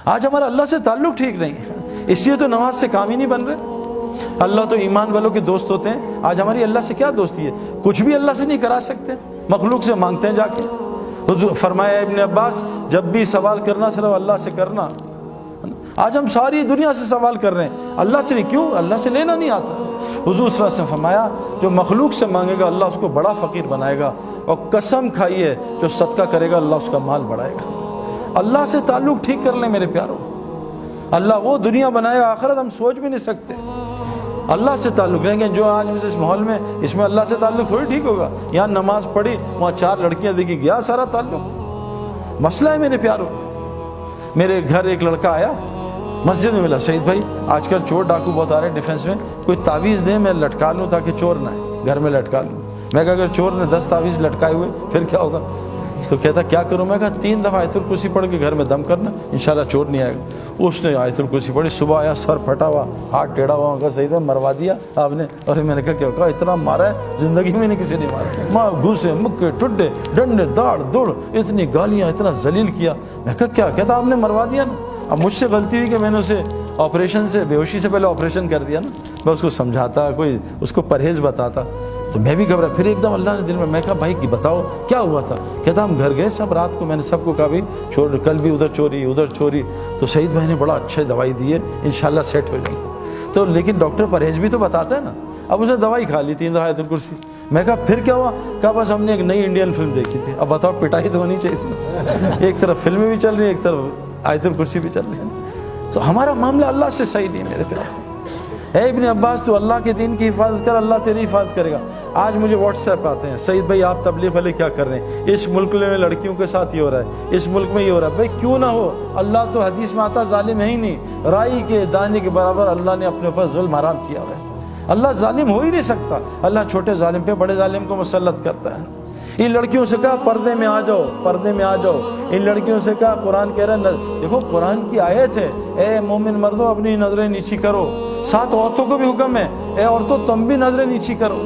آج ہمارا اللہ سے تعلق ٹھیک نہیں ہے، اس لیے تو نماز سے کام ہی نہیں بن رہے۔ اللہ تو ایمان والوں کے دوست ہوتے ہیں، آج ہماری اللہ سے کیا دوستی ہے؟ کچھ بھی اللہ سے نہیں کرا سکتے، مخلوق سے مانگتے ہیں جا کے۔ حضور فرمایا ابن عباس، جب بھی سوال کرنا صرف اللہ سے کرنا۔ آج ہم ساری دنیا سے سوال کر رہے ہیں، اللہ سے نہیں۔ کیوں؟ اللہ سے لینا نہیں آتا۔ حضور صلی اللہ علیہ وسلم فرمایا جو مخلوق سے مانگے گا اللہ اس کو بڑا فقیر بنائے گا، اور قسم کھائیے جو صدقہ کرے گا اللہ اس کا مال بڑھائے گا۔ اللہ سے تعلق ٹھیک کر لیں میرے پیاروں، اللہ وہ دنیا بنائے گا، آخرت ہم سوچ بھی نہیں سکتے۔ اللہ سے تعلق رہیں گے جو آج اس ماحول میں، اس میں اللہ سے تعلق تھوڑی ٹھیک ہوگا۔ یہاں نماز پڑھی، وہاں 4 لڑکیاں دیکھی، گیا سارا تعلق۔ مسئلہ ہے میرے پیاروں۔ میرے گھر ایک لڑکا آیا، مسجد میں ملا، سعید بھائی آج کل چور ڈاکو بہت آ رہے ہیں ڈیفینس میں، کوئی تعویذ دیں میں لٹکا لوں تاکہ چور نہ آئے، گھر میں لٹکا لوں۔ میں کہا اگر چور نے 10 تعویذ لٹکائے ہوئے پھر کیا ہوگا؟ تو کہتا کیا کروں؟ میں کہا 3 دفعہ آیت الکرسی پڑھ کے گھر میں دم کرنا، انشاءاللہ چور نہیں آئے گا۔ اس نے آیت الکرسی پڑھی، صبح آیا سر پھٹا ہوا، ہاتھ ٹیڑھا ہوا، کہا سعید بھائی مروا دیا آپ نے؟ اور میں نے کہا کیا؟ کہا اتنا مارا ہے زندگی میں نہیں کسی نے مارا، ماں گھوسے مکے ٹڈے ڈنڈے داڑ دوڑ، اتنی گالیاں، اتنا ذلیل کیا۔ میں کہا کیا؟ کہتا آپ نے مروا دیا نا۔ اب مجھ سے غلطی ہوئی کہ میں نے اسے آپریشن سے، بے ہوشی سے پہلے آپریشن کر دیا نا۔ میں اس کو سمجھاتا، کوئی اس کو پرہیز بتاتا، تو میں بھی گھبرا۔ پھر ایک دم اللہ نے دل میں کہا بھائی بتاؤ کیا ہوا تھا؟ کہتا ہم گھر گئے سب رات کو، میں نے سب کو کہا بھائی چور، کل بھی ادھر چوری ادھر چوری، تو سعید بھائی نے بڑا اچھے دوائی دی ہے انشاءاللہ سیٹ ہو جائیں گے۔ تو لیکن ڈاکٹر پرہیز بھی تو بتاتا ہے نا۔ اب اس نے دوائی کھا لی 3 دفعہ آیت الکرسی۔ میں کہا پھر کیا ہوا؟ کہا بس ہم نے ایک نئی انڈین فلم دیکھی تھی۔ اب بتاؤ پٹائی تو ہونی چاہیے، ایک طرف فلمیں بھی چل رہی ہیں، ایک طرف آیت الکرسی بھی چل رہی ہے۔ تو ہمارا معاملہ اللہ سے صحیح نہیں میرے پیارے۔ اے ابن عباس تو اللہ کے دین کی حفاظت کر، اللہ تیری حفاظت کرے گا۔ آج مجھے واٹس ایپ آتے ہیں، سعید بھائی آپ تبلیغ والے کیا کر رہے ہیں؟ اس ملک میں لڑکیوں کے ساتھ یہ ہو رہا ہے، اس ملک میں یہ ہو رہا ہے۔ بھائی کیوں نہ ہو، اللہ تو حدیث میں آتا ظالم ہے ہی نہیں، رائی کے دانے کے برابر اللہ نے اپنے اوپر ظلم حرام کیا ہوا ہے۔ اللہ ظالم ہو ہی نہیں سکتا، اللہ چھوٹے ظالم پہ بڑے ظالم کو مسلط کرتا ہے۔ ان لڑکیوں سے کہا پردے میں آ جاؤ، پردے میں آ جاؤ۔ ان لڑکیوں سے کہا، قرآن کہہ رہا ہے، دیکھو قرآن کی آیت ہے، اے مومن مردوں اپنی نظریں نیچی کرو۔ ساتھ عورتوں کو بھی حکم ہے، اے عورتوں تم بھی نظریں نیچی کرو۔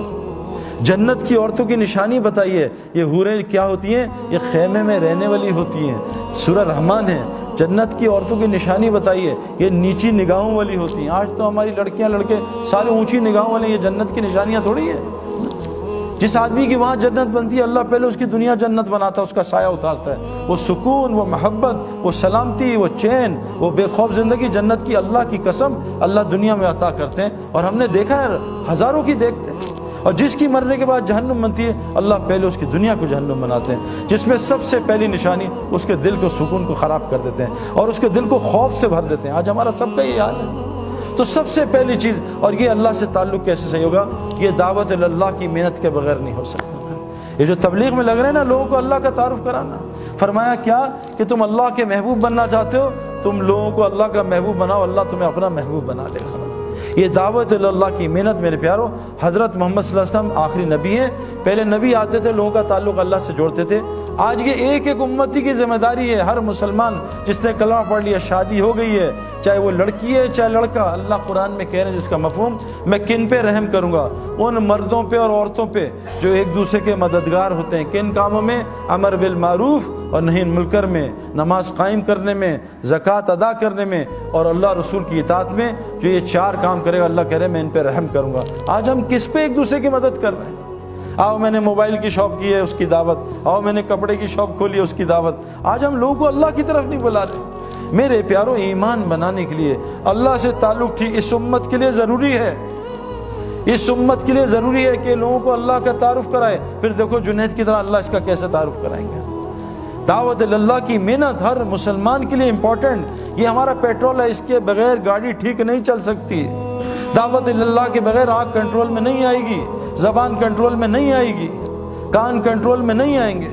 جنت کی عورتوں کی نشانی بتائیے، یہ حوریں کیا ہوتی ہیں؟ یہ خیمے میں رہنے والی ہوتی ہیں، سورہ رحمان ہے۔ جنت کی عورتوں کی نشانی بتائیے، یہ نیچی نگاہوں والی ہوتی ہیں۔ آج تو ہماری لڑکیاں لڑکے سارے اونچی نگاہوں والے، یہ جنت کی نشانیاں تھوڑی ہیں۔ جس آدمی کی وہاں جنت بنتی ہے اللہ پہلے اس کی دنیا جنت بناتا ہے، اس کا سایہ اتارتا ہے۔ وہ سکون، وہ محبت، وہ سلامتی، وہ چین، وہ بے خوف زندگی جنت کی اللہ کی قسم اللہ دنیا میں عطا کرتے ہیں۔ اور ہم نے دیکھا ہے ہزاروں کی دیکھتے ہیں۔ اور جس کی مرنے کے بعد جہنم بنتی ہے اللہ پہلے اس کی دنیا کو جہنم بناتے ہیں، جس میں سب سے پہلی نشانی اس کے دل کو، سکون کو خراب کر دیتے ہیں اور اس کے دل کو خوف سے بھر دیتے ہیں۔ آج ہمارا سب کا یہ حال ہے۔ تو سب سے پہلی چیز، اور یہ اللہ سے تعلق کیسے صحیح ہوگا؟ یہ دعوت اللہ کی محنت کے بغیر نہیں ہو سکتا۔ یہ جو تبلیغ میں لگ رہے ہیں نا لوگوں کو اللہ کا تعارف کرانا، فرمایا کیا کہ تم اللہ کے محبوب بننا چاہتے ہو، تم لوگوں کو اللہ کا محبوب بناؤ، اللہ تمہیں اپنا محبوب بنا لے گا۔ یہ دعوت اللہ کی محنت میرے پیاروں، حضرت محمد صلی اللہ علیہ وسلم آخری نبی ہیں، پہلے نبی آتے تھے لوگوں کا تعلق اللہ سے جوڑتے تھے۔ آج یہ ایک ایک امتی کی ذمہ داری ہے، ہر مسلمان جس نے کلمہ پڑھ لیا، شادی ہو گئی ہے، چاہے وہ لڑکی ہے چاہے لڑکا، اللہ قرآن میں کہہ رہے ہیں جس کا مفہوم، میں کن پہ رحم کروں گا؟ ان مردوں پہ اور عورتوں پہ جو ایک دوسرے کے مددگار ہوتے ہیں۔ کن کاموں میں؟ امر بالمعروف اور نہی عن المنکر میں، نماز قائم کرنے میں، زکوٰۃ ادا کرنے میں، اور اللہ رسول کی اطاعت میں۔ جو یہ 4 کام کرے گا اللہ کہہ رہے ہیں میں ان پہ رحم کروں گا۔ آج ہم کس پہ ایک دوسرے کی مدد کر رہے ہیں؟ آؤ میں نے موبائل کی شاپ کی ہے اس کی دعوت، آؤ میں نے کپڑے کی شاپ کھولی ہے اس کی دعوت۔ آج ہم لوگوں کو اللہ کی طرف نہیں بلا رہے۔ میرے پیاروں، ایمان بنانے کے لیے اللہ سے تعلق ٹھیک اس امت کے لیے ضروری ہے، اس امت کے لیے ضروری ہے کہ لوگوں کو اللہ کا تعارف کرائے۔ پھر دیکھو جنید کی طرح اللہ اس کا کیسے تعارف کرائیں گے۔ دعوت اللہ کی محنت ہر مسلمان کے لیے امپورٹنٹ، یہ ہمارا پیٹرول ہے، اس کے بغیر گاڑی ٹھیک نہیں چل سکتی۔ دعوت اللہ کے بغیر آنکھ کنٹرول میں نہیں آئے گی، زبان کنٹرول میں نہیں آئے گی، کان کنٹرول میں نہیں آئیں گے۔